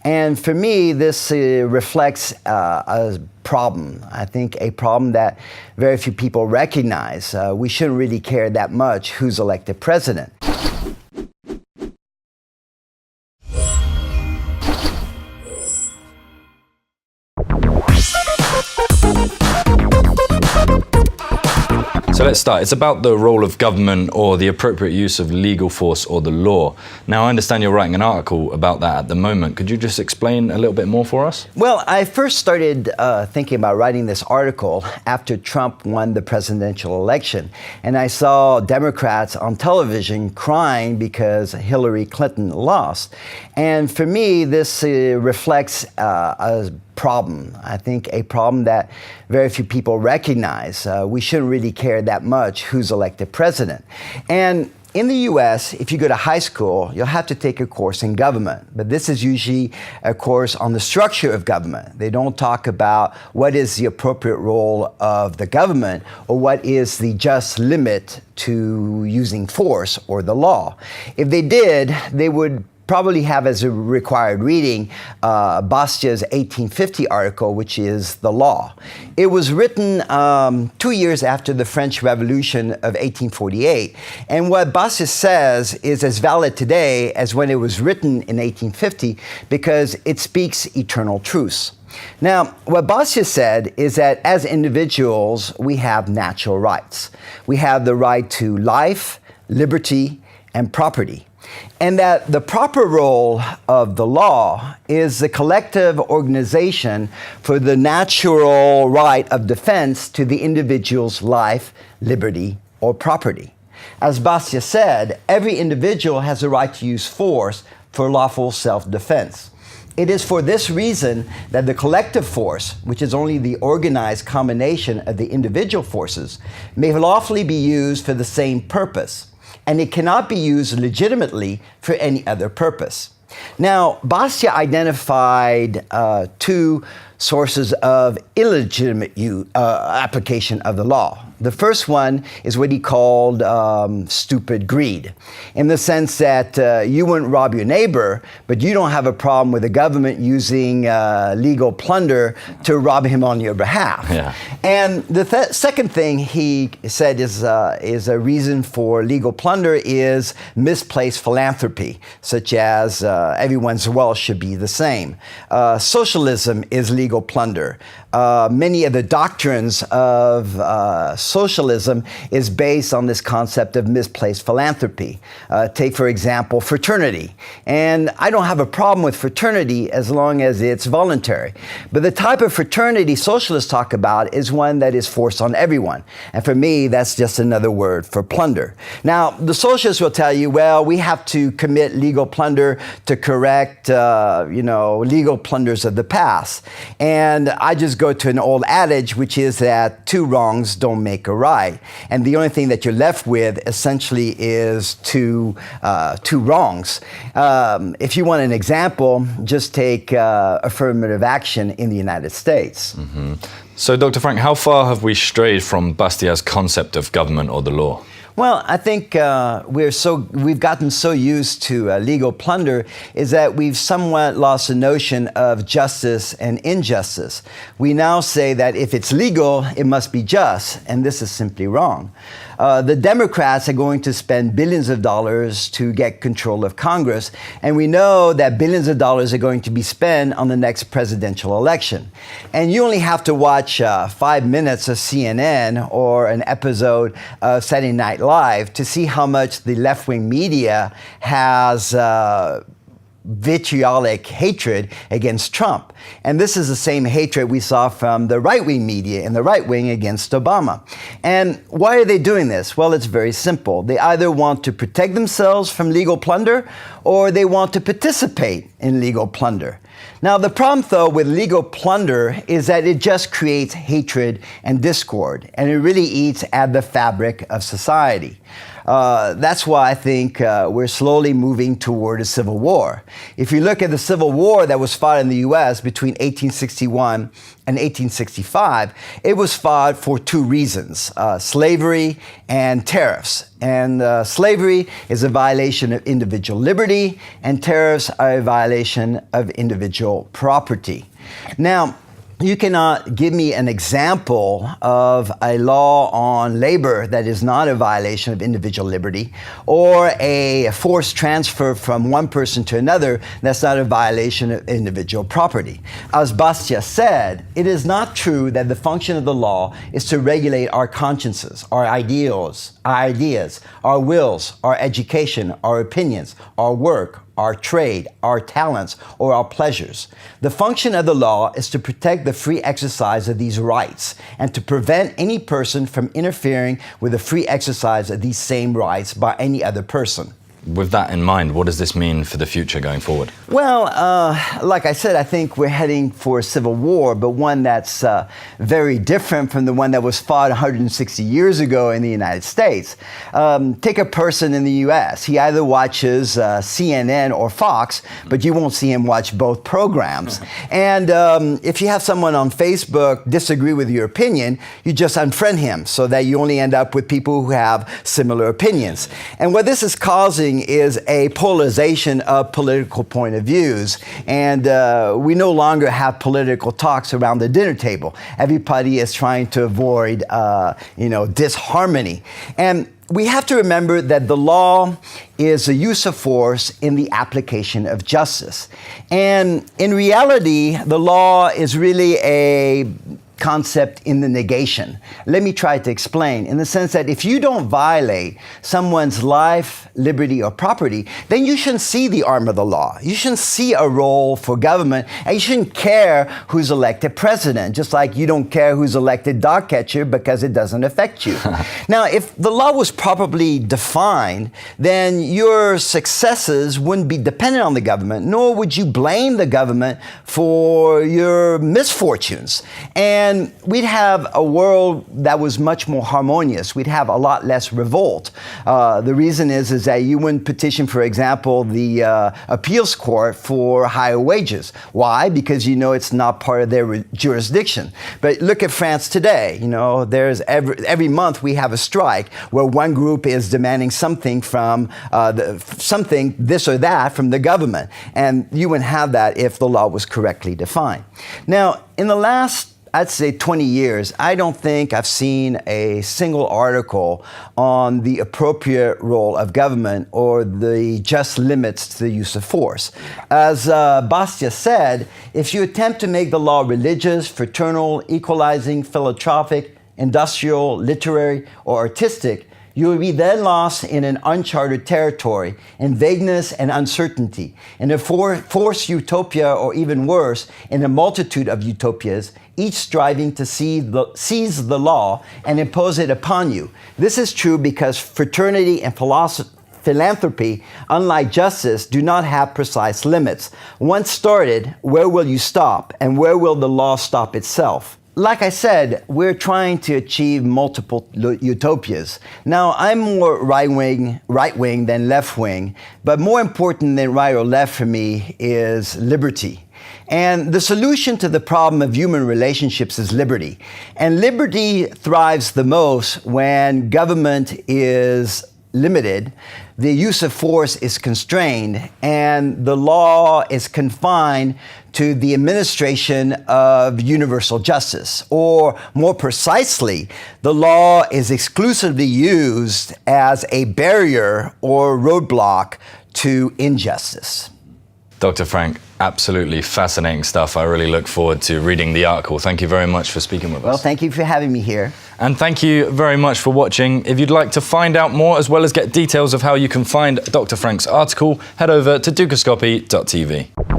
And for me, this reflects a problem. I think a problem that very few people recognize. We shouldn't really care that much who's elected president. So let's start. It's about the role of government or the appropriate use of legal force or the law. Now, I understand you're writing an article about that at the moment. Could you just explain a little bit more for us? Well, I first started thinking about writing this article after Trump won the presidential election. And I saw Democrats on television crying because Hillary Clinton lost. And for me, this reflects a problem. I think a problem that very few people recognize. We shouldn't really care that much who's elected president. And in the US, if you go to high school, you'll have to take a course in government. But this is usually a course on the structure of government. They don't talk about what is the appropriate role of the government or what is the just limit to using force or the law. If they did, they would probably have as a required reading Bastiat's 1850 article, which is the law. It was written 2 years after the French Revolution of 1848. And what Bastiat says is as valid today as when it was written in 1850 because it speaks eternal truths. Now, what Bastiat said is that as individuals, we have natural rights. We have the right to life, liberty, and property. And that the proper role of the law is the collective organization for the natural right of defense to the individual's life, liberty, or property. As Bastiat said, every individual has a right to use force for lawful self-defense. It is for this reason that the collective force, which is only the organized combination of the individual forces, may lawfully be used for the same purpose. And it cannot be used legitimately for any other purpose. Now, Bastiat identified two sources of illegitimate application of the law. The first one is what he called stupid greed, in the sense that you wouldn't rob your neighbor, but you don't have a problem with the government using legal plunder to rob him on your behalf. Yeah. And the second thing he said is a reason for legal plunder is misplaced philanthropy, such as everyone's wealth should be the same. Socialism is legal plunder. Many of the doctrines of socialism is based on this concept of misplaced philanthropy. Take, for example, fraternity. And I don't have a problem with fraternity as long as it's voluntary. But the type of fraternity socialists talk about is one that is forced on everyone. And for me, that's just another word for plunder. Now, the socialists will tell you, well, we have to commit legal plunder to correct, legal plunders of the past. And I just go to an old adage, which is that two wrongs don't make a right. And the only thing that you're left with essentially is two wrongs. If you want an example, just take affirmative action in the United States. Mm-hmm. So, Dr. Frank, how far have we strayed from Bastiat's concept of government or the law? Well, I think we've gotten so used to legal plunder is that we've somewhat lost the notion of justice and injustice. We now say that if it's legal, it must be just, and this is simply wrong. The Democrats are going to spend billions of dollars to get control of Congress, and we know that billions of dollars are going to be spent on the next presidential election. And you only have to watch 5 minutes of CNN or an episode of Saturday Night Live to see how much the left-wing media has vitriolic hatred against Trump. And this is the same hatred we saw from the right-wing media and the right wing against Obama. And why are they doing this? Well, it's very simple. They either want to protect themselves from legal plunder or they want to participate in legal plunder. Now, the problem, though, with legal plunder is that it just creates hatred and discord, and it really eats at the fabric of society. That's why I think we're slowly moving toward a civil war. If you look at the Civil War that was fought in the U.S. between 1861 and 1865, it was fought for two reasons, slavery and tariffs. And slavery is a violation of individual liberty, and tariffs are a violation of individual property. Now, you cannot give me an example of a law on labor that is not a violation of individual liberty, or a forced transfer from one person to another that's not a violation of individual property. As Bastia said, it is not true that the function of the law is to regulate our consciences, our ideals, our wills, our education, our opinions, our work, our trade, our talents, or our pleasures. The function of the law is to protect the free exercise of these rights and to prevent any person from interfering with the free exercise of these same rights by any other person. With that in mind, what does this mean for the future going forward? Well, like I said, I think we're heading for a civil war, but one that's very different from the one that was fought 160 years ago in the United States. Take a person in the U.S. He either watches CNN or Fox, but you won't see him watch both programs. And if you have someone on Facebook disagree with your opinion, you just unfriend him so that you only end up with people who have similar opinions. And what this is causing is a polarization of political point of views, and we no longer have political talks around the dinner table. Everybody is trying to avoid, disharmony. And we have to remember that the law is a use of force in the application of justice. And in reality, the law is really a concept in the negation. Let me try to explain, in the sense that if you don't violate someone's life, liberty, or property, then you shouldn't see the arm of the law. You shouldn't see a role for government, and you shouldn't care who's elected president, just like you don't care who's elected dog catcher because it doesn't affect you. Now, if the law was properly defined, then your successes wouldn't be dependent on the government, nor would you blame the government for your misfortunes. And we'd have a world that was much more harmonious. We'd have a lot less revolt. The reason is that you wouldn't petition, for example, the appeals court for higher wages. Why? Because you know it's not part of their jurisdiction. But look at France today. You know, there's every month we have a strike where one group is demanding something from this or that from the government. And you wouldn't have that if the law was correctly defined. Now, in the last, I'd say 20 years, I don't think I've seen a single article on the appropriate role of government or the just limits to the use of force. As Bastia said, if you attempt to make the law religious, fraternal, equalizing, philanthropic, industrial, literary, or artistic, you will be then lost in an uncharted territory, in vagueness and uncertainty, in a forced utopia, or even worse, in a multitude of utopias, each striving to seize the law and impose it upon you. This is true because fraternity and philanthropy, unlike justice, do not have precise limits. Once started, where will you stop, and where will the law stop itself? Like I said, we're trying to achieve multiple utopias. Now, I'm more right-wing than left-wing, but more important than right or left for me is liberty. And the solution to the problem of human relationships is liberty. And liberty thrives the most when government is limited, the use of force is constrained, and the law is confined to the administration of universal justice. Or more precisely, the law is exclusively used as a barrier or roadblock to injustice. Dr. Frank, absolutely fascinating stuff. I really look forward to reading the article. Thank you very much for speaking with us. Well, thank you for having me here. And thank you very much for watching. If you'd like to find out more, as well as get details of how you can find Dr. Frank's article, head over to dukascopy.tv.